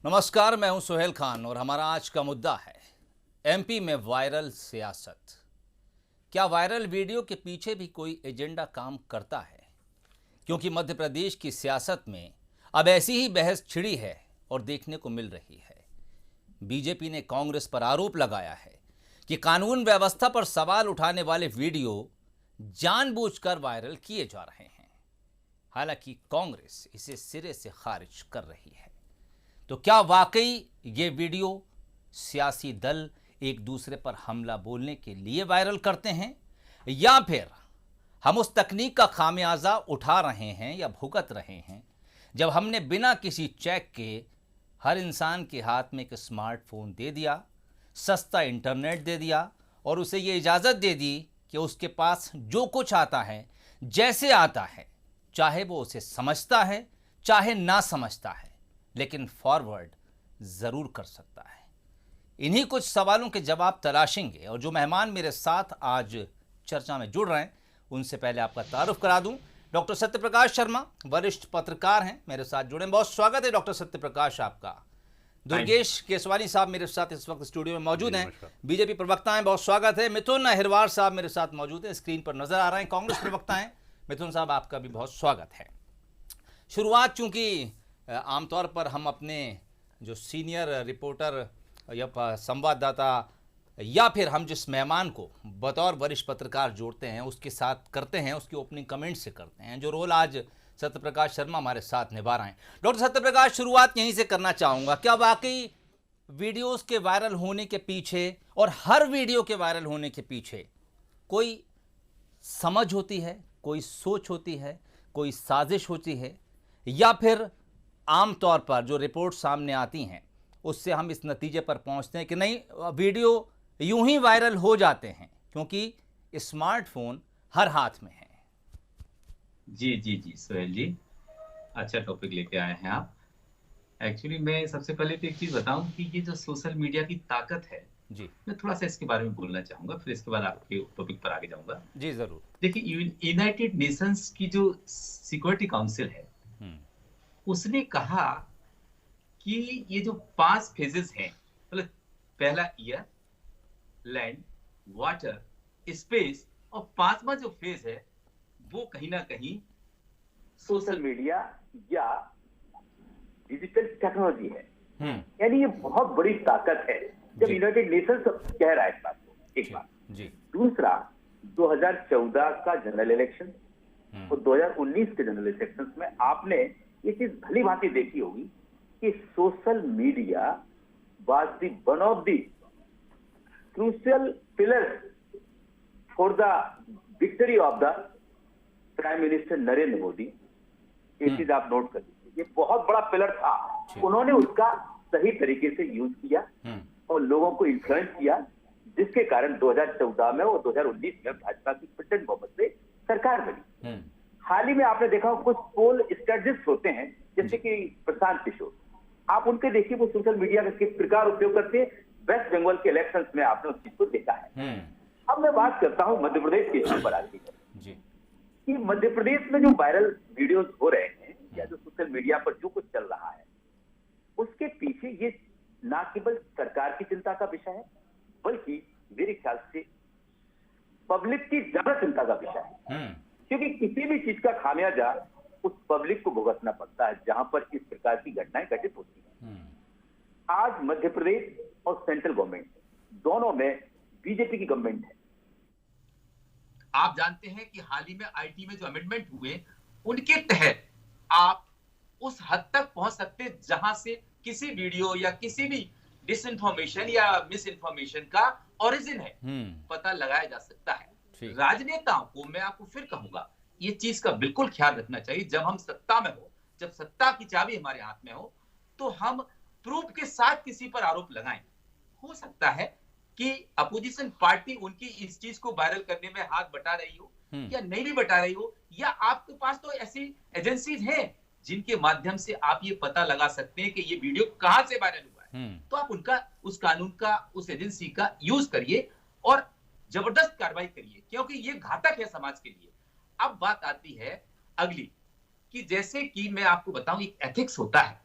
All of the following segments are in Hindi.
नमस्कार, मैं हूं सुहेल खान और हमारा आज का मुद्दा है एमपी में वायरल सियासत। क्या वायरल वीडियो के पीछे भी कोई एजेंडा काम करता है? क्योंकि मध्य प्रदेश की सियासत में अब ऐसी ही बहस छिड़ी है और देखने को मिल रही है। बीजेपी ने कांग्रेस पर आरोप लगाया है कि कानून व्यवस्था पर सवाल उठाने वाले वीडियो जानबूझकर वायरल किए जा रहे हैं। हालांकि कांग्रेस इसे सिरे से खारिज कर रही है। तो क्या वाकई ये वीडियो सियासी दल एक दूसरे पर हमला बोलने के लिए वायरल करते हैं, या फिर हम उस तकनीक का खामियाजा उठा रहे हैं या भुगत रहे हैं जब हमने बिना किसी चेक के हर इंसान के हाथ में एक स्मार्टफोन दे दिया, सस्ता इंटरनेट दे दिया और उसे ये इजाज़त दे दी कि उसके पास जो कुछ आता है, जैसे आता है, चाहे वो उसे समझता है चाहे ना समझता है, लेकिन फॉरवर्ड ज़रूर कर सकता है। इन्हीं कुछ सवालों के जवाब तलाशेंगे और जो मेहमान मेरे साथ आज चर्चा में जुड़ रहे हैं उनसे पहले आपका तारुफ करा दूं। डॉक्टर सत्यप्रकाश शर्मा वरिष्ठ पत्रकार हैं, मेरे साथ जुड़े। बहुत स्वागत है डॉक्टर सत्यप्रकाश आपका। दुर्गेश केसवानी साहब मेरे साथ इस वक्त स्टूडियो में मौजूद हैं, बीजेपी प्रवक्ता हैं, बहुत स्वागत है। मिथुन अहिरवार साहब मेरे साथ मौजूद हैं, स्क्रीन पर नजर आ रहे हैं, कांग्रेस प्रवक्ता हैं। मिथुन साहब आपका भी बहुत स्वागत है। शुरुआत चूंकि आमतौर पर हम अपने जो सीनियर रिपोर्टर या संवाददाता या फिर हम जिस मेहमान को बतौर वरिष्ठ पत्रकार जोड़ते हैं उसके साथ करते हैं, उसकी ओपनिंग कमेंट से करते हैं, जो रोल आज सत्यप्रकाश शर्मा हमारे साथ निभा रहे हैं। डॉक्टर सत्यप्रकाश, शुरुआत यहीं से करना चाहूँगा। क्या वाकई वीडियोस के वायरल होने के पीछे और हर वीडियो के वायरल होने के पीछे कोई समझ होती है, कोई सोच होती है, कोई साजिश होती है, या फिर आमतौर पर जो रिपोर्ट सामने आती हैं उससे हम इस नतीजे पर पहुंचते हैं कि नहीं, वीडियो यूं ही वायरल हो जाते हैं क्योंकि स्मार्टफोन हर हाथ में है? जी जी जी सुहेल जी, अच्छा टॉपिक लेके आए हैं आप। एक्चुअली मैं सबसे पहले तो एक चीज बताऊं कि ये जो सोशल मीडिया की ताकत है, जी मैं थोड़ा सा इसके बारे में बोलना चाहूंगा, फिर इसके बाद आपके टॉपिक पर आगे जाऊंगा। जी जरूर। देखिए, यूनाइटेड नेशंस की जो सिक्योरिटी काउंसिल है हम्म उसने कहा कि ये जो 5 फेजेस हैं, मतलब पहला एयर, लैंड, वाटर, स्पेस, और 5वां जो फेज है वो कहीं ना कहीं सोशल मीडिया या डिजिटल टेक्नोलॉजी है। यानी ये बहुत बड़ी ताकत है जब यूनाइटेड नेशंस कह रहा है इस बात को। एक बात। दूसरा, 2014 का जनरल इलेक्शन और 2019 के जनरल इलेक्शन में आपने ये चीज भली भांति देखी होगी कि social media was the one of the crucial pillars for the victory of the prime minister Narendra Modi. ये चीज आप नोट कर लीजिए, ये बहुत बड़ा पिलर था। उन्होंने उसका सही तरीके से यूज किया और लोगों को इन्फ्लुएंस किया, जिसके कारण 2014 में और 2019 में भाजपा की प्रचंड बहुमत से सरकार बनी। हाल ही में आपने देखा कुछ पोल स्ट्रेटजिस्ट होते हैं जैसे कि प्रशांत किशोर, आप उनके देखिए वो सोशल मीडिया का किस प्रकार उपयोग करते हैं। वेस्ट बंगाल के इलेक्शंस में आपने उस चीज को देखा है। अब मैं बात करता हूं मध्य प्रदेश के ऊपर आती है कि मध्य प्रदेश में जो वायरल वीडियोस हो रहे हैं या जो सोशल मीडिया पर जो कुछ चल रहा है उसके पीछे ये ना केवल सरकार की चिंता का विषय है, बल्कि मेरे ख्याल से पब्लिक की ज्यादा चिंता का विषय है। क्योंकि किसी भी चीज का खामियाजा उस पब्लिक को भुगतना पड़ता है जहां पर इस प्रकार की घटनाएं घटित होती हैं। आज मध्य प्रदेश और सेंट्रल गवर्नमेंट दोनों में बीजेपी की गवर्नमेंट है। आप जानते हैं कि हाल ही में आईटी में जो अमेंडमेंट हुए उनके तहत आप उस हद तक पहुंच सकते जहां से किसी वीडियो या किसी भी डिसइंफॉर्मेशन या मिस इन्फॉर्मेशन का ओरिजिन है पता लगाया जा सकता है। राजनेताओं को मैं आपको फिर कहूंगा ये चीज का बिल्कुल ख्याल रखना चाहिए। जब हम सत्ता में हो, जब सत्ता की चाबी हमारे हाथ में हो, तो हम प्रूफ के साथ किसी पर आरोप लगाएं। हो सकता है कि अपोजिशन पार्टी उनकी इस चीज को वायरल करने में हाथ बटा रही हो या नहीं भी बटा रही हो, या आपके पास तो ऐसी एजेंसीज हैं जिनके माध्यम से आप ये पता लगा सकते हैं कि ये वीडियो कहां से वायरल हुआ है। तो आप उनका, उस कानून का, उस एजेंसी का यूज करिए और जबरदस्त कार्रवाई करिए, क्योंकि ये घातक है समाज के लिए। अब बात आती है अगली कि जैसे कि मैं आपको बताऊं एक एथिक्स होता है,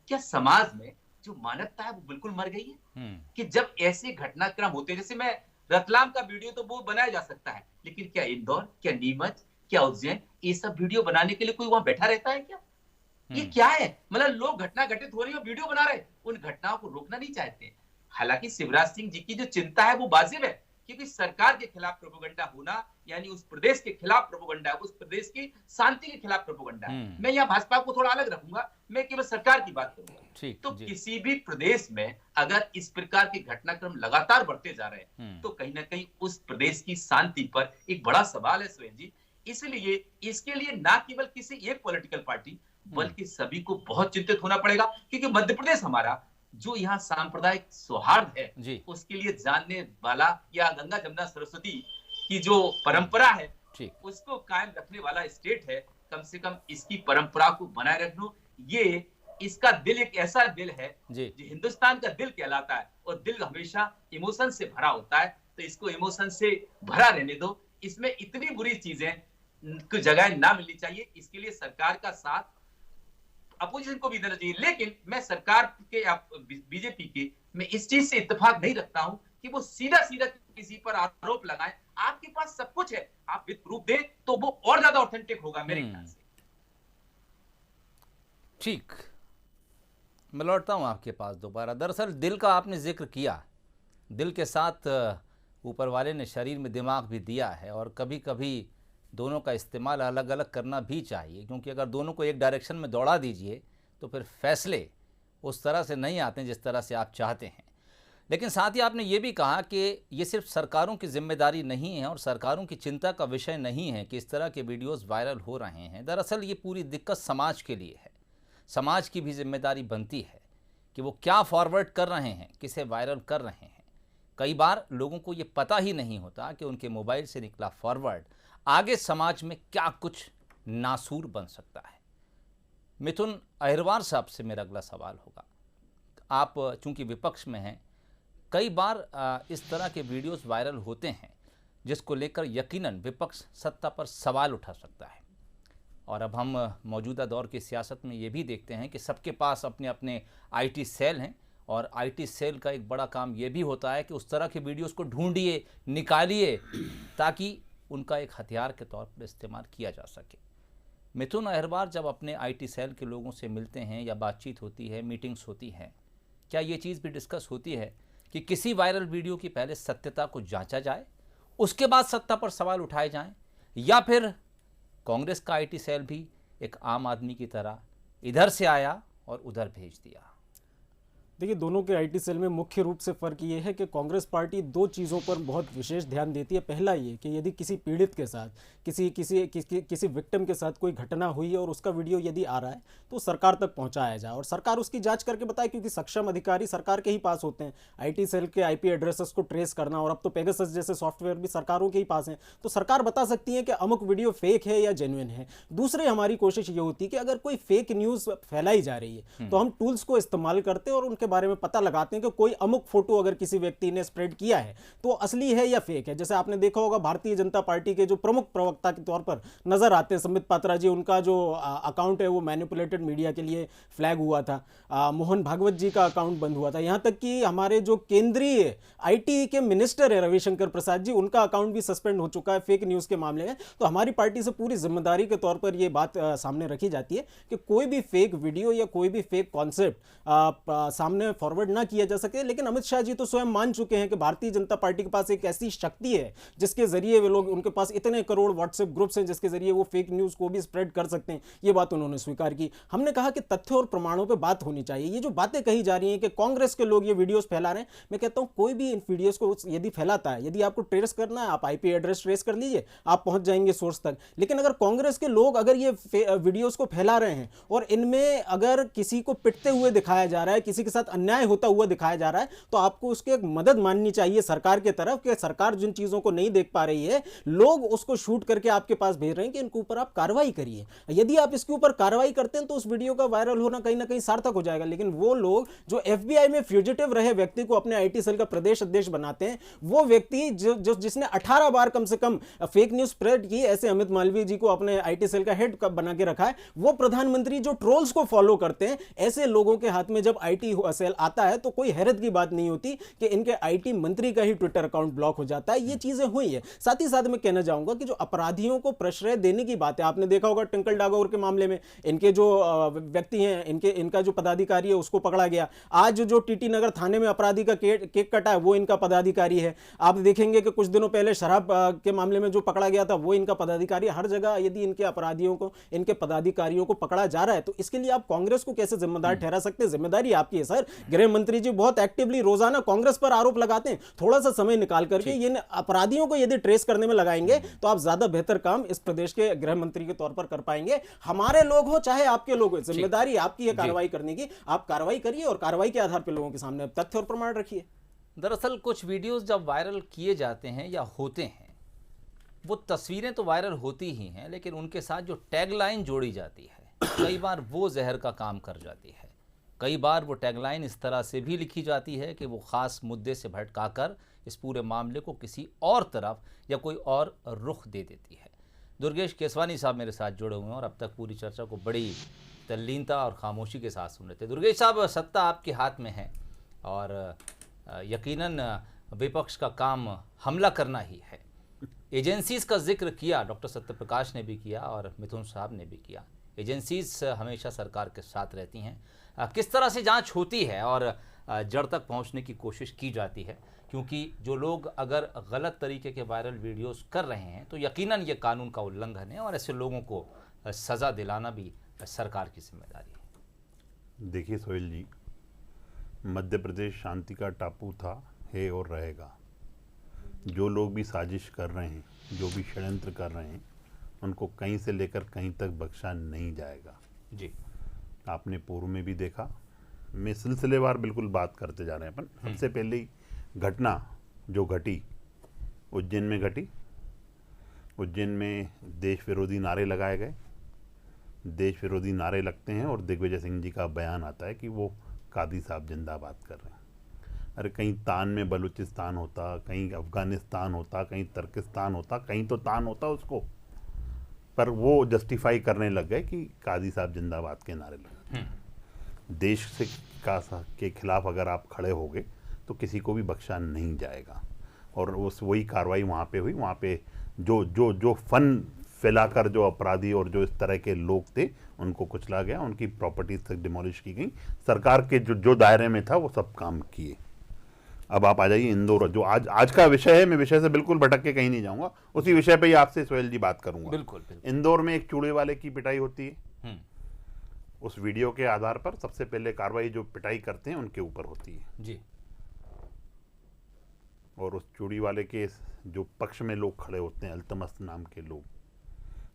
क्या समाज में जो मानवता है वो बिल्कुल मर गई है। हम्म। कि जब ऐसे घटनाक्रम होते हैं, जैसे मैं रतलाम का वीडियो तो वो बनाया जा सकता है, लेकिन क्या इंदौर, क्या नीमच, क्या उज्जैन, ये सब वीडियो बनाने के लिए कोई वहां बैठा रहता है क्या? ये क्या है? मतलब लोग घटना घटित हो रही है, वीडियो बना रहे, उन घटनाओं को रोकना नहीं चाहते। हालांकि शिवराज सिंह जी की जो चिंता है वो वाजिब है, क्योंकि सरकार के खिलाफ प्रोपेगेंडा होना यानी उस प्रदेश के खिलाफ प्रोपेगेंडा, उस प्रदेश की शांति के खिलाफ प्रोपेगेंडा है। मैं यहाँ भाजपा को थोड़ा अलग रखूंगा, मैं केवल सरकार की बात करूंगा। तो किसी भी प्रदेश में अगर इस प्रकार के घटनाक्रम लगातार बढ़ते जा रहे हैं, तो कहीं ना कहीं उस प्रदेश की शांति पर एक बड़ा सवाल है सुरेश जी। इसलिए इसके लिए ना केवल किसी एक पॉलिटिकल पार्टी बल्कि सभी को बहुत चिंतित होना पड़ेगा, क्योंकि मध्य प्रदेश हमारा जो यहाँ सांप्रदायिक सौहार्द है उसके लिए जानने वाला, या गंगा जमुना सरस्वती की जो परंपरा है उसको कायम रखने वाला स्टेट है। कम से कम इसकी परंपरा को बनाए रखना, ये इसका दिल एक ऐसा दिल है जो हिंदुस्तान का दिल कहलाता है, और दिल हमेशा इमोशन से भरा होता है, तो इसको इमोशन से भरा रहने दो। इसमें इतनी बुरी चीजें को जगह ना मिलनी चाहिए। इसके लिए सरकार का साथ अपोजिशन को भी देना चाहिए, लेकिन मैं सरकार के बीजेपी के मैं इस चीज से इत्तेफाक नहीं रखता हूं कि वो सीधा सीधा किसी पर आरोप लगाएं। आपके पास सब कुछ है, आप विद प्रूफ दें तो वो और ज्यादा ऑथेंटिक होगा मेरे ख्याल से। ठीक, मैं लौटता हूं आपके पास दोबारा। दरअसल दिल का आपने जिक्र किया, दिल के साथ ऊपर वाले ने शरीर में दिमाग भी दिया है, और कभी कभी दोनों का इस्तेमाल अलग अलग करना भी चाहिए, क्योंकि अगर दोनों को एक डायरेक्शन में दौड़ा दीजिए तो फिर फैसले उस तरह से नहीं आते जिस तरह से आप चाहते हैं। लेकिन साथ ही आपने ये भी कहा कि ये सिर्फ सरकारों की जिम्मेदारी नहीं है और सरकारों की चिंता का विषय नहीं है कि इस तरह के वीडियोस वायरल हो रहे हैं। दरअसल ये पूरी दिक्कत समाज के लिए है। समाज की भी जिम्मेदारी बनती है कि वो क्या फॉरवर्ड कर रहे हैं, किसे वायरल कर रहे हैं। कई बार लोगों को ये पता ही नहीं होता कि उनके मोबाइल से निकला फॉरवर्ड आगे समाज में क्या कुछ नासूर बन सकता है। मिथुन अहिरवार साहब से मेरा अगला सवाल होगा। आप चूंकि विपक्ष में हैं, कई बार इस तरह के वीडियोस वायरल होते हैं जिसको लेकर यकीनन विपक्ष सत्ता पर सवाल उठा सकता है। और अब हम मौजूदा दौर की सियासत में ये भी देखते हैं कि सबके पास अपने अपने आईटी सेल हैं, और आईटी सेल का एक बड़ा काम ये भी होता है कि उस तरह के वीडियोस को ढूंढिए, निकालिए, ताकि उनका एक हथियार के तौर पर इस्तेमाल किया जा सके। मिथुन अहिरवार जब अपने आईटी सेल के लोगों से मिलते हैं या बातचीत होती है, मीटिंग्स होती हैं, क्या ये चीज़ भी डिस्कस होती है कि किसी वायरल वीडियो की पहले सत्यता को जांचा जाए, उसके बाद सत्ता पर सवाल उठाए जाएं, या फिर कांग्रेस का आईटी सेल भी एक आम आदमी की तरह इधर से आया और उधर भेज दिया? देखिए, दोनों के आईटी सेल में मुख्य रूप से फ़र्क ये है कि कांग्रेस पार्टी दो चीज़ों पर बहुत विशेष ध्यान देती है। पहला ये कि यदि किसी पीड़ित के साथ, किसी विक्टिम के साथ कोई घटना हुई है और उसका वीडियो यदि आ रहा है तो सरकार तक पहुंचाया जाए और सरकार उसकी जांच करके बताए, क्योंकि सक्षम अधिकारी सरकार के ही पास होते हैं। आईटी सेल के आईपी एड्रेसेस को ट्रेस करना, और अब तो पेगासस जैसे सॉफ्टवेयर भी सरकारों के ही पास हैं, तो सरकार बता सकती है कि अमुक वीडियो फेक है या जेन्युइन है। दूसरी हमारी कोशिश ये होती है कि अगर कोई फेक न्यूज़ फैलाई जा रही है तो हम टूल्स को इस्तेमाल करते हैं और उनके बारे में पता लगाते हैं कि कोई अमुक फोटो अगर किसी व्यक्ति ने स्प्रेड किया है तो असली है या फेक है। जैसे आपने देखा होगा, भारतीय जनता पार्टी के जो प्रमुख प्रवक्ता के तौर पर नजर आते हैं संबित पात्रा जी, उनका जो अकाउंट है वो मैनिपुलेटेड मीडिया के लिए फ्लैग हुआ था। मोहन भागवत जी का अकाउंट बंद हुआ था। यहां तक कि हमारे जो केंद्रीय आईटी के मिनिस्टर है रविशंकर प्रसाद जी, उनका अकाउंट भी सस्पेंड हो चुका है फेक न्यूज के मामले में। तो हमारी पार्टी से पूरी जिम्मेदारी के तौर पर यह बात सामने रखी जाती है कि कोई भी फेक वीडियो या कोई भी फेक कॉन्सेप्ट सामने फॉरवर्ड ना किया जा सके। लेकिन अमित शाह जी तो स्वयं मान चुके हैं कि भारतीय जनता पार्टी के पास एक ऐसी शक्ति है जिसके जरिए वे लोग, उनके पास इतने करोड़ व्हाट्सएप ग्रुप्स हैं जिसके जरिए वो फेक न्यूज को भी स्प्रेड कर सकते हैं। ये बात उन्होंने स्वीकार की। हमने कहा कि तथ्य और प्रमाणों पर बात होनी चाहिए। ये जो बातें कही जा रही हैं कि कांग्रेस के लोग ये वीडियोस फैला रहे हैं, मैं कहता हूं कोई भी इन वीडियोस को यदि फैलाता है, यदि आपको ट्रेस करना है, आप आईपी एड्रेस ट्रेस कर लीजिए, आप पहुंच जाएंगे सोर्स तक। लेकिन अगर कांग्रेस के लोग अगर ये वीडियोस को फैला रहे हैं और इनमें अगर किसी को पिटते हुए दिखाया जा रहा है, किसी के साथ अन्याय होता हुआ दिखाया जा रहा है, तो आपको उसकी एक मदद माननी चाहिए सरकार के तरफ कि सरकार जिन चीजों को नहीं देख पा रही है, लोग उसको शूट करके आपके पास भेज रहे हैं कि इनके ऊपर आप कार्रवाई करिए। यदि आप इसके ऊपर कार्रवाई करते हैं तो उस वीडियो का वायरल होना कहीं ना कहीं सार्थक हो जाएगा। लेकिन वो लोग जो एफबीआई में फ्यूजिटिव रहे व्यक्ति को अपने आईटी सेल का प्रदेश अध्यक्ष बनाते हैं, वो व्यक्ति जिसने 18 बार कम से कम फेक न्यूज स्प्रेड की, ऐसे अमित मालवीय जी को अपने आईटी सेल का हेड बना के रखा है, वो प्रधानमंत्री जो ट्रोल्स को फॉलो करते हैं, ऐसे लोगों के हाथ में जब आईटी सेल आता है तो कोई हैरत की बात नहीं होती कि इनके आईटी मंत्री का ही ट्विटर अकाउंट ब्लॉक हो जाता है। ये चीजें हुई है। साथ ही साथ मैं कहना चाहूंगा कि जो अपराधियों को प्रश्रय देने की बात है, आपने देखा होगा टिंकल डागोर के मामले में इनके जो व्यक्ति हैं, इनका जो पदाधिकारी है उसको पकड़ा गया। आज जो टीटी नगर थाने में अपराधी का केक कटा है वो इनका पदाधिकारी है। आप देखेंगे कि कुछ दिनों पहले शराब के मामले में जो पकड़ा गया था वो इनका पदाधिकारी। हर जगह यदि इनके अपराधियों को, इनके पदाधिकारियों को पकड़ा जा रहा है तो इसके लिए आप कांग्रेस को कैसे जिम्मेदार ठहरा सकते हैं? जिम्मेदारी आपकी है सर। गृह मंत्री जी बहुत एक्टिवली रोजाना कांग्रेस पर आरोप लगाते हैं। थोड़ा सा समय निकाल करके ये अपराधियों को यदि ट्रेस करने में लगाएंगे तो आप ज्यादा बेहतर काम इस प्रदेश के गृह मंत्री के तौर पर कर पाएंगे। हमारे लोग हो चाहे आपके लोग हो, जिम्मेदारी आपकी है कार्रवाई करने की। आप कार्रवाई करिए और कार्रवाई के आधार पर लोगों के सामने तथ्य और प्रमाण रखिए। दरअसल कुछ वीडियोस जब वायरल किए जाते हैं या होते हैं, वो तस्वीरें तो वायरल होती ही हैं, लेकिन उनके साथ जो टैगलाइन जोड़ी जाती है कई बार वो जहर का काम कर जाती है। कई बार वो टैगलाइन इस तरह से भी लिखी जाती है कि वो ख़ास मुद्दे से भटकाकर इस पूरे मामले को किसी और तरफ या कोई और रुख दे देती है। दुर्गेश केसवानी साहब मेरे साथ जुड़े हुए हैं और अब तक पूरी चर्चा को बड़ी तल्लीनता और खामोशी के साथ सुन रहे थे। दुर्गेश साहब, सत्ता आपके हाथ में है और यकीनन विपक्ष का काम हमला करना ही है। एजेंसीज का जिक्र किया, डॉक्टर सत्यप्रकाश ने भी किया और मिथुन साहब ने भी किया। एजेंसीज हमेशा सरकार के साथ रहती हैं। किस तरह से जांच होती है और जड़ तक पहुंचने की कोशिश की जाती है? क्योंकि जो लोग अगर गलत तरीके के वायरल वीडियोस कर रहे हैं तो यकीनन ये कानून का उल्लंघन है और ऐसे लोगों को सज़ा दिलाना भी सरकार की जिम्मेदारी है। देखिए सोहेल जी, मध्य प्रदेश शांति का टापू था, है और रहेगा। जो लोग भी साजिश कर रहे हैं, जो भी षड्यंत्र कर रहे हैं, उनको कहीं से लेकर कहीं तक बख्शा नहीं जाएगा जी। आपने पूर्व में भी देखा। मैं सिलसिलेवार बिल्कुल बात करते जा रहे हैं अपन। सबसे पहले घटना जो घटी उज्जैन में घटी। उज्जैन में देश विरोधी नारे लगाए गए। देश विरोधी नारे लगते हैं और दिग्विजय सिंह जी का बयान आता है कि वो कादी साहब जिंदाबाद कर रहे हैं। अरे कहीं तान में बलूचिस्तान होता, कहीं अफगानिस्तान होता, कहीं तुर्किस्तान होता, कहीं तो तान होता उसको, पर वो जस्टिफाई करने लग गए कि कादी साहब जिंदाबाद के नारे लगे। देश से के खिलाफ अगर आप खड़े होगे तो किसी को भी बख्शा नहीं जाएगा। और उस वही कार्रवाई वहाँ पे हुई। वहाँ पे जो फन फैलाकर जो अपराधी और जो इस तरह के लोग थे उनको कुचला गया, उनकी प्रॉपर्टीज तक डिमोलिश की गई। सरकार के जो दायरे में था वो सब काम किए। अब आप आ जाइए इंदौर, जो आज का विषय है। मैं विषय से बिल्कुल भटक के कहीं नहीं जाऊंगा, उसी विषय पे ही आपसे सोहेल जी बात करूंगा। बिल्कुल। इंदौर में एक चूड़े वाले की पिटाई होती है। उस वीडियो के आधार पर सबसे पहले कार्रवाई जो पिटाई करते हैं उनके ऊपर होती है जी। और उस चूड़ी वाले के जो पक्ष में लोग खड़े होते हैं, अल्तमस नाम के लोग,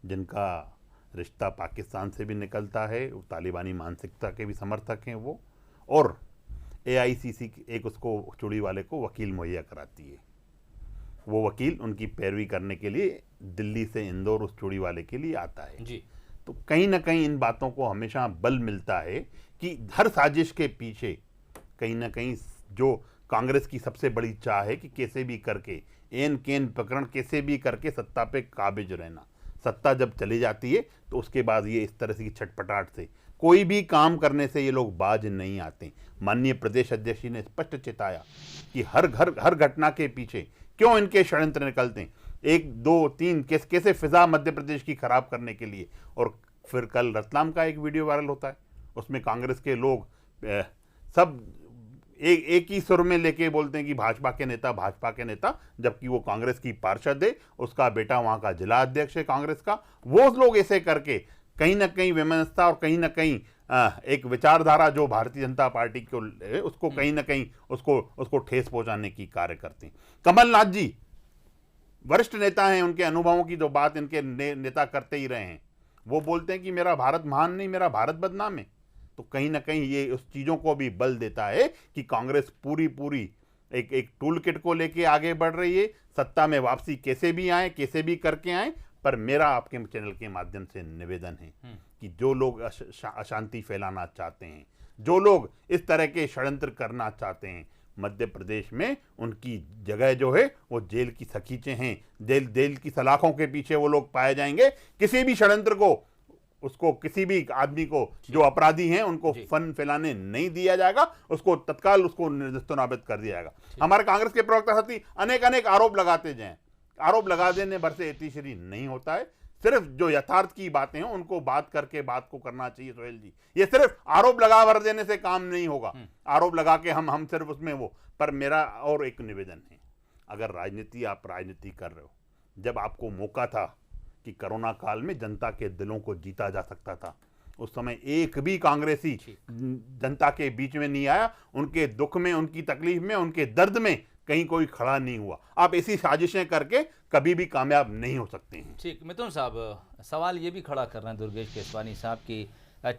जिनका रिश्ता पाकिस्तान से भी निकलता है, वो तालिबानी मानसिकता के भी समर्थक हैं वो, और AICC एक उसको चूड़ी वाले को वकील मुहैया कराती है। वो वकील उनकी पैरवी करने के लिए दिल्ली से इंदौर उस चूड़ी वाले के लिए आता है जी। तो कहीं ना कहीं इन बातों को हमेशा बल मिलता है कि हर साजिश के पीछे कहीं ना कहीं जो कांग्रेस की सबसे बड़ी चाह है कि कैसे भी करके एन केन प्रकरण कैसे भी करके सत्ता पे काबिज रहना। सत्ता जब चली जाती है तो उसके बाद ये इस तरह की छटपटाहट से कोई भी काम करने से ये लोग बाज नहीं आते। माननीय प्रदेश अध्यक्ष जी ने स्पष्ट चेताया कि हर घटना के पीछे क्यों इनके षड्यंत्र निकलते हैं, 1 2 3 कैसे फिजा मध्य प्रदेश की खराब करने के लिए। और फिर कल रतलाम का एक वीडियो वायरल होता है, उसमें कांग्रेस के लोग सब एक ही सुर में लेके बोलते हैं कि भाजपा के नेता, जबकि वो कांग्रेस की पार्षद है, उसका बेटा वहाँ का जिला अध्यक्ष है कांग्रेस का। वो लोग ऐसे करके कहीं ना कहीं वैमनस्यता और कहीं ना कहीं एक विचारधारा जो भारतीय जनता पार्टी को उसको कहीं ना कहीं उसको ठेस पहुंचाने की कार्य करते हैं। कमलनाथ जी वरिष्ठ नेता हैं, उनके अनुभवों की जो बात इनके नेता करते ही रहे हैं। वो बोलते हैं कि मेरा भारत महान नहीं, मेरा भारत बदनाम है। तो कहीं ना कहीं ये उस चीज़ों को भी बल देता है कि कांग्रेस पूरी एक टूल किट को लेके आगे बढ़ रही है। सत्ता में वापसी कैसे भी आए, कैसे भी करके आए। पर मेरा आपके चैनल के माध्यम से निवेदन है कि जो लोग अशांति फैलाना चाहते हैं, जो लोग इस तरह के षड्यंत्र करना चाहते हैं, मध्य प्रदेश में उनकी जगह जो है वो जेल की सकीचें हैं। जेल की सलाखों के पीछे वो लोग पाए जाएंगे। किसी भी षड्यंत्र को उसको किसी भी आदमी को जो अपराधी हैं उनको फंड फैलाने नहीं दिया जाएगा, उसको तत्काल उसको निर्दिष्टनाबुद कर दिया जाएगा। हमारे कांग्रेस के प्रवक्ता साथी अनेक आरोप लगाते जाएं, आरोप लगा देने भर से इतिश्री नहीं होता है। सिर्फ जो यथार्थ की बातें हैं उनको बात करके बात को करना चाहिए सोहेल जी। ये सिर्फ आरोप लगा भर देने से काम नहीं होगा, आरोप लगा के हम सिर्फ उसमें वो। पर मेरा और एक निवेदन है, अगर राजनीति आप राजनीति कर रहे हो, जब आपको मौका था कि कोरोना काल में जनता के दिलों को जीता जा सकता था, उस समय एक भी कांग्रेसी जनता के बीच में नहीं आया, उनके दुख में, उनकी तकलीफ में, उनके दर्द में कहीं कोई खड़ा नहीं हुआ। आप ऐसी साजिशें करके कभी भी कामयाब नहीं हो सकते हैं। ठीक, मिथुन साहब, सवाल ये भी खड़ा कर रहे हैं दुर्गेश केसवानी साहब की,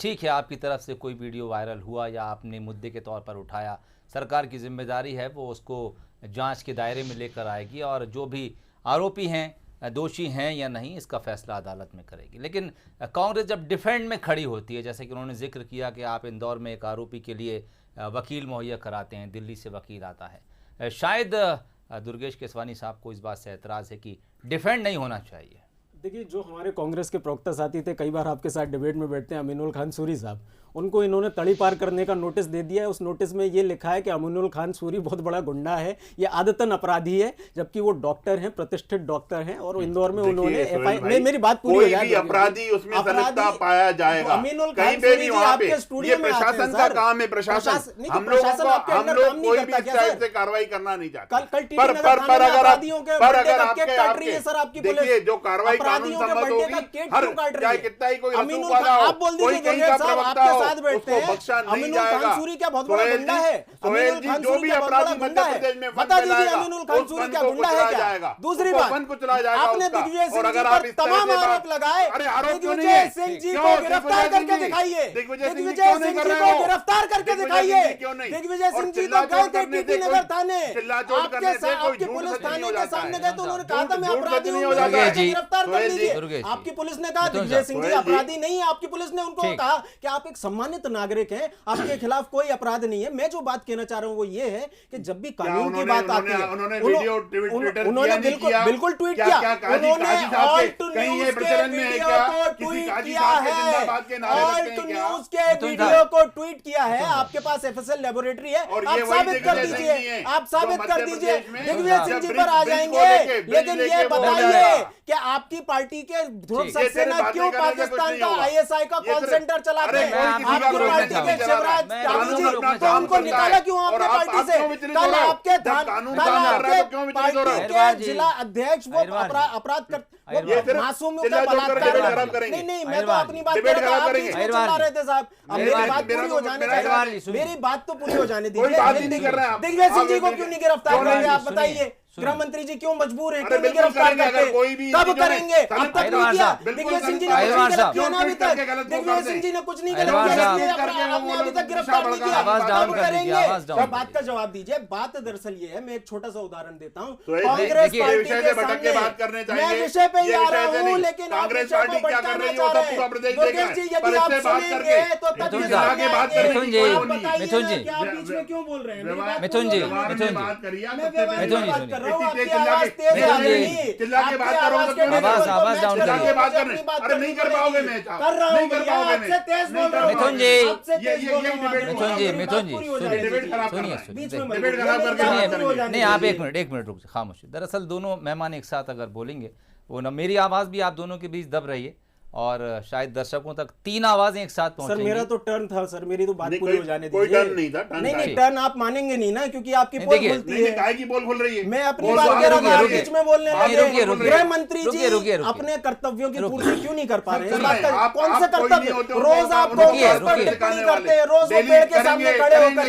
ठीक है आपकी तरफ से कोई वीडियो वायरल हुआ या आपने मुद्दे के तौर पर उठाया, सरकार की जिम्मेदारी है वो उसको जांच के दायरे में लेकर आएगी और जो भी आरोपी हैं, दोषी हैं या नहीं, इसका फैसला अदालत में करेगी। लेकिन कांग्रेस जब डिफेंड में खड़ी होती है, जैसे कि उन्होंने जिक्र किया कि आप इंदौर में एक आरोपी के लिए वकील मुहैया कराते हैं, दिल्ली से वकील आता है, शायद दुर्गेश केसवानी साहब को इस बात से एतराज़ है कि डिफेंड नहीं होना चाहिए। देखिए, जो हमारे कांग्रेस के प्रवक्ता साथी थे, कई बार आपके साथ डिबेट में बैठते हैं, अमीनुल खान सूरी साहब, उनको इन्होंने तड़ी पार करने का नोटिस दे दिया है। उस नोटिस में ये लिखा है कि अमीनुल खान सूरी बहुत बड़ा गुंडा है, ये आदतन अपराधी है, जबकि वो डॉक्टर हैं, प्रतिष्ठित डॉक्टर हैं, और इंदौर में उन्होंने नहीं, मेरी बात पूरी हो जाए, अपराधी उसमें संलिप्तता पाया जाएगा, अमीनुल कहीं खान पे सूरी भी जी वहाँ आपके पे स्टूडियो ये में प्रशासन का काम है, प्रशासन हम लोग कोई भी इस टाइप से कार्रवाई करना नहीं चाहते। पर अगर आपके देखिए जो कार्रवाई कानून सम्मत होगी, हर चाहे कितना ही कोई रसूख वाला हो, कोई कहीं का प्रवक्ता हो, उसको बख्शा नहीं जाएगा। सूरी क्या बहुत बड़ा गुंडा है? सोहेल जी, जो भी अपराधी मध्य प्रदेश में बता दीजिए अमीनुल खान सूरी क्या गुंडा है क्या? दूसरी बात, आपने दिग्विजय सिंह जी पर तमाम आरोप लगाए, दिग्विजय सिंह जी को गिरफ्तार करके दिखाइए, दिग्विजय सिंह जी को गिरफ्तार करके दिखाइए। दिग्विजय सिंह जी तो गए थे टीटी नगर थाने, आपकी पुलिस थाने के सामने गए तो उन्होंने कहा था मैं अपराधी हूं, गिरफ्तार कर लीजिए। आपकी पुलिस ने कहा दिग्विजय सिंह जी अपराधी नहीं है, आपकी पुलिस ने उनको कहा कि आप एक सम्मानित नागरिक हैं, आपके खिलाफ कोई अपराध नहीं है। मैं जो बात कहना चाह रहा हूं वो ये है कि जब भी कानून की बात आती है, उन्होंने बिल्कुल ट्वीट किया, उन्होंने ऑल्ट न्यूज के वीडियो को ट्वीट किया है, ऑल्ट न्यूज के वीडियो को ट्वीट किया है। आपके पास एफएसएल लेबोरेटरी है, आप साबित कर दीजिए, आप साबित कर दीजिए। दिग्विजय सिंह जी पर आ जाएंगे, लेकिन ये बताइए कि आपकी पार्टी के ध्रुव सक्सेना क्यों पाकिस्तान का आईएसआई का कॉल सेंटर चलाते हैं? आपकी पार्टी के शिवराज गांधी जी तो उनको निकाला क्यों आपने पार्टी से? कल आपके पार्टी के जिला अध्यक्ष वो अपराध कर मासूमों का बलात्कार, नहीं मैं तो अपनी बात कर रहा था, आप बीच में चला रहे थे साहब। अब मेरी बात पूरी हो जाने दीजिए, मेरी बात तो पूरी हो जाने दीजिए। दिग्विजय सिंह जी को क्यों नहीं गिरफ्तार करेंगे आप बताइए? गृह मंत्री जी क्यों मजबूर हैं, क्यों नहीं गिरफ्तार करते? कब करेंगे? अब तक नहीं किया। दिग्विजय सिंह जी ने क्यों ना अभी तक? दिग्विजय सिंह जी ने कुछ नहीं किया, आपने अभी तक गिरफ्तार नहीं किया, कब करेंगे? बात का जवाब दीजिए। बात दरअसल ये है, मैं एक छोटा सा उदाहरण देता हूँ। कांग्रेस पार्टी के सामने मैं विषय पे ही आ रहा हूँ, लेकिन कांग्रेस पार्टी क्या कर रही है वो सब पूरा प्रदेश देख रहा है। जी यदि आप सुनेंगे तो तब मिथुन जी आप बीच में क्यों बोल रहे हैं? मिथुन जी चिल्ला के बात करो, आवाज डाउन करिए, बात कर रहे हैं। अरे नहीं कर पाओगे, मैं कर रहा हूं भैया, आपसे तेज बोल रहा हूं। मिथुन जी, मिथुन जी डिबेट खराब सुनिए, डिबेट खराब करके नहीं आप एक मिनट रुक खामोशी। दरअसल दोनों मेहमान एक साथ अगर बोलेंगे वो ना, मेरी आवाज भी आप दोनों के बीच दब रही है और शायद दर्शकों तक तीन आवाजें एक साथ पहुंचेंगी। सर मेरा तो टर्न था सर, मेरी तो बात पूरी हो जाने दीजिए। कोई टर्न नहीं था, नहीं टर्न आप मानेंगे नहीं ना, क्योंकि आपकी पोल खुलती है। काहे की पोल खुल रही है? मैं अपनी बात कह रहा था, बीच में बोलने लगे। गृह मंत्री जी अपने कर्तव्यों की पूर्ति क्यों नहीं कर पा रहे हैं? कौन से कर्तव्य? रोज आप टिप्पणी करते हैं, रोज पेड़ के सामने खड़े होकर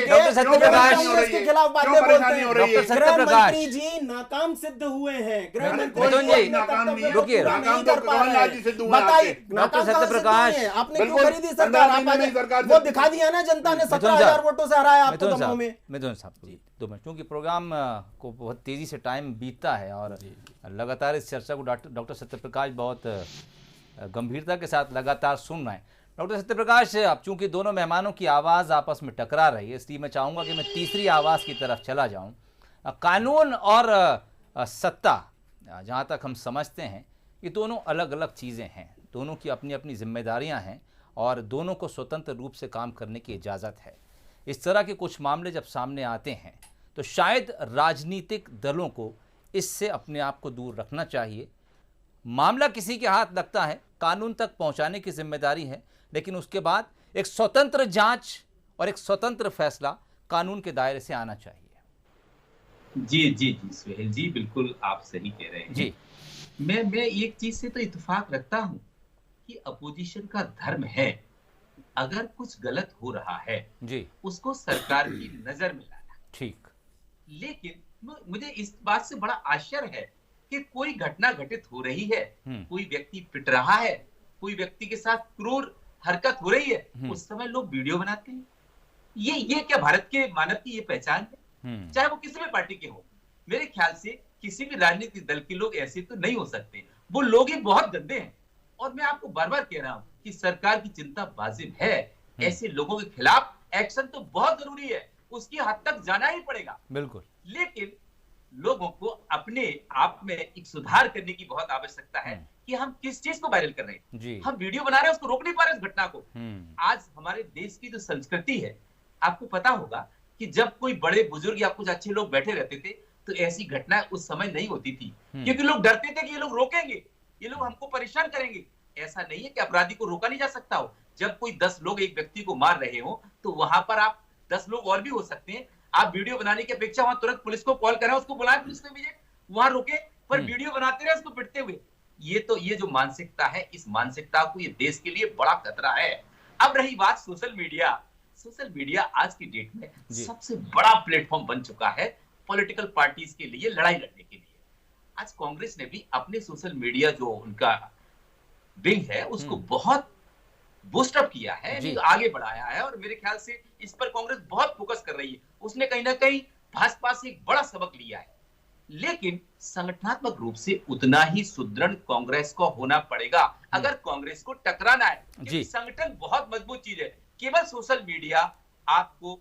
के खिलाफ बातें बोलते हैं। गृह मंत्री जी नाकाम सिद्ध हुए हैं। गृह मंत्री रुकिए, बताइए डॉक्टर सत्यप्रकाश आपने क्यों खरीदी सरकार? वो दिखा दिया ना जनता ने, 17,000 वोटों से हराया आपको दमोह में। मिथुन साहब 2 मिनट, क्योंकि प्रोग्राम को बहुत तेजी से टाइम बीतता है और लगातार इस चर्चा को डॉक्टर सत्यप्रकाश बहुत गंभीरता के साथ लगातार सुन रहे हैं। डॉक्टर सत्यप्रकाश, अब चूंकि दोनों मेहमानों की आवाज़ आपस में टकरा रही है, इसलिए मैं चाहूँगा कि मैं तीसरी आवाज़ की तरफ चला जाऊँ। कानून और सत्ता, जहाँ तक हम समझते हैं, ये दोनों अलग अलग चीज़ें हैं, दोनों की अपनी अपनी जिम्मेदारियां हैं और दोनों को स्वतंत्र रूप से काम करने की इजाज़त है। इस तरह के कुछ मामले जब सामने आते हैं तो शायद राजनीतिक दलों को इससे अपने आप को दूर रखना चाहिए। मामला किसी के हाथ लगता है, कानून तक पहुंचाने की जिम्मेदारी है, लेकिन उसके बाद एक स्वतंत्र जांच और एक स्वतंत्र फैसला कानून के दायरे से आना चाहिए। जी जी जी सुहेल जी, बिल्कुल आप सही कह रहे हैं जी। मैं एक चीज से तो इत्तेफाक रखता हूं कि अपोजिशन का धर्म है, अगर कुछ गलत हो रहा है जी। उसको सरकार की नजर में लाना। ठीक। लेकिन मुझे इस बात से बड़ा आश्चर्य है कि कोई घटना घटित हो रही है, कोई व्यक्ति पिट रहा है, कोई व्यक्ति के साथ क्रूर हरकत हो रही है, उस समय लोग वीडियो बनाते हैं। ये क्या भारत के मानव की ये पहचान है? चाहे वो किसी भी पार्टी के हो। मेरे ख्याल से किसी भी राजनीतिक दल के लोग ऐसे तो नहीं हो सकते, वो लोग ही बहुत गंदे हैं। और मैं आपको बार बार कह रहा हूं कि सरकार की चिंता वाजिब है, ऐसे लोगों के खिलाफ एक्शन तो बहुत जरूरी है, उसकी हद तक जाना ही पड़ेगा। बिल्कुल। लेकिन लोगों को अपने आप में एक सुधार करने की बहुत आवश्यकता है कि हम किस चीज को वायरल कर रहे हैं जी। हम वीडियो बना रहे हैं, उसको रोक नहीं पा रहे, उस घटना को। आज हमारे देश की जो संस्कृति है, आपको पता होगा कि जब कोई बड़े बुजुर्ग या कुछ अच्छे लोग बैठे रहते थे तो ऐसी घटना उस समय नहीं होती थी, क्योंकि लोग डरते थे कि ये लोग रोकेंगे, ये लोग हमको परेशान करेंगे। ऐसा नहीं है कि अपराधी को रोका नहीं जा सकता हो। जब कोई 10 लोग एक व्यक्ति को मार रहे हो तो वहां पर आप 10 लोग और भी हो सकते हैं। आप वीडियो बनाने की अपेक्षा वहां तुरंत पुलिस को कॉल करें, उसको बुलाएं, पुलिस को इमीडिएट वहां रोके, पर वीडियो बनाते रहे उसको पिटते हुए। ये जो मानसिकता है, इस मानसिकता को ये देश के लिए बड़ा खतरा है। अब रही बात सोशल मीडिया आज की डेट में सबसे बड़ा प्लेटफॉर्म बन चुका है पॉलिटिकल पार्टीज के लिए लड़ाई लड़ने के लिए। आज कांग्रेस ने भी अपने सोशल मीडिया जो उनका विंग है उसको बहुत बूस्ट अप किया है, आगे बढ़ाया है, और मेरे ख्याल से इस पर कांग्रेस बहुत फोकस कर रही है। उसने कहीं ना कहीं भाजपा से एक बड़ा सबक लिया है, लेकिन संगठनात्मक रूप से उतना ही सुदृढ़ कांग्रेस को होना पड़ेगा अगर कांग्रेस को टकराना है, क्योंकि संगठन बहुत मजबूत चीज है। केवल सोशल मीडिया आपको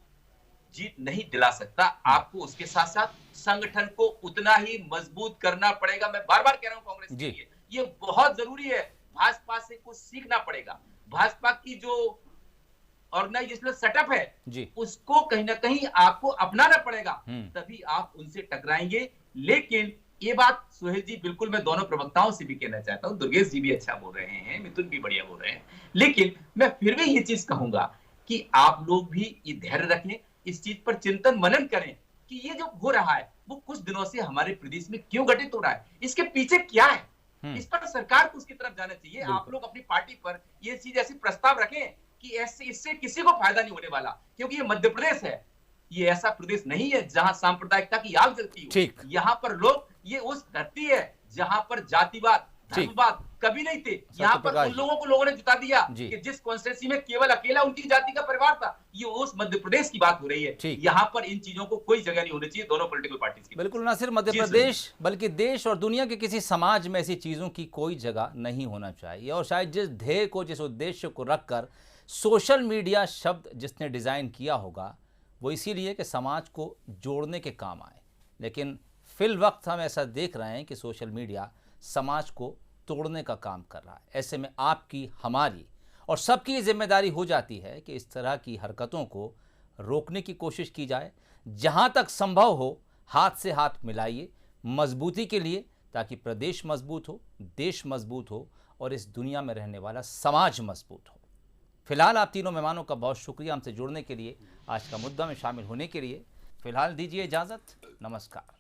जीत नहीं दिला सकता, आपको उसके साथ साथ संगठन को उतना ही मजबूत करना पड़ेगा। मैं बार बार कह रहा हूं कांग्रेस के लिए ये बहुत जरूरी है। भाजपा से कुछ सीखना पड़ेगा। भाजपा की जो ऑर्गेनाइजेशनल सेटअप है उसको कहीं ना कहीं आपको अपनाना पड़ेगा, तभी आप उनसे टकराएंगे। लेकिन ये बात सुहेल जी बिल्कुल मैं दोनों प्रवक्ताओं से भी कहना चाहता हूं, दुर्गेश जी भी अच्छा बोल रहे हैं, मिथुन भी बढ़िया बोल रहे हैं, लेकिन मैं फिर भी ये चीज कहूंगा कि आप लोग भी ये धैर्य रखें, इस चीज पर चिंतन मनन करें कि ये जो हो रहा है वो कुछ दिनों से हमारे प्रदेश में क्यों घटित हो रहा है, इसके पीछे क्या है, इस पर सरकार को उसकी तरफ जाना चाहिए। आप लोग अपनी पार्टी पर ये चीज ऐसी प्रस्ताव रखें कि ऐसे इससे किसी को फायदा नहीं होने वाला, क्योंकि ये मध्य प्रदेश है, ये ऐसा प्रदेश नहीं है जहां सांप्रदायिकता की आग जलती हो। यहाँ पर लोग, ये उस धरती है जहां पर जातिवाद धर्मवाद कभी नहीं थे। यहाँ पर उन लोगों को लोगों ने जिता दिया कि जिस कॉन्स्टिट्यूंसी में केवल अकेला उनकी जाति का परिवार था। ये उस मध्य प्रदेश की बात हो रही है। यहाँ पर इन चीजों को कोई जगह नहीं होनी चाहिए दोनों पॉलिटिकल पार्टीज की। बिल्कुल, ना सिर्फ मध्य प्रदेश बल्कि देश और दुनिया के किसी समाज में ऐसी चीजों की कोई जगह नहीं होना चाहिए। और शायद जिस ध्येय को, जिस उद्देश्य को रखकर सोशल मीडिया शब्द जिसने डिजाइन किया होगा वो इसीलिए कि समाज को जोड़ने के काम आए, लेकिन फिल वक्त हम ऐसा देख रहे हैं कि सोशल मीडिया समाज को तोड़ने का काम कर रहा है। ऐसे में आपकी, हमारी और सबकी जिम्मेदारी हो जाती है कि इस तरह की हरकतों को रोकने की कोशिश की जाए। जहां तक संभव हो हाथ से हाथ मिलाइए मजबूती के लिए, ताकि प्रदेश मजबूत हो, देश मजबूत हो और इस दुनिया में रहने वाला समाज मजबूत हो। फिलहाल आप तीनों मेहमानों का बहुत शुक्रिया हमसे जुड़ने के लिए, आज का मुद्दा में शामिल होने के लिए। फिलहाल दीजिए इजाज़त, नमस्कार।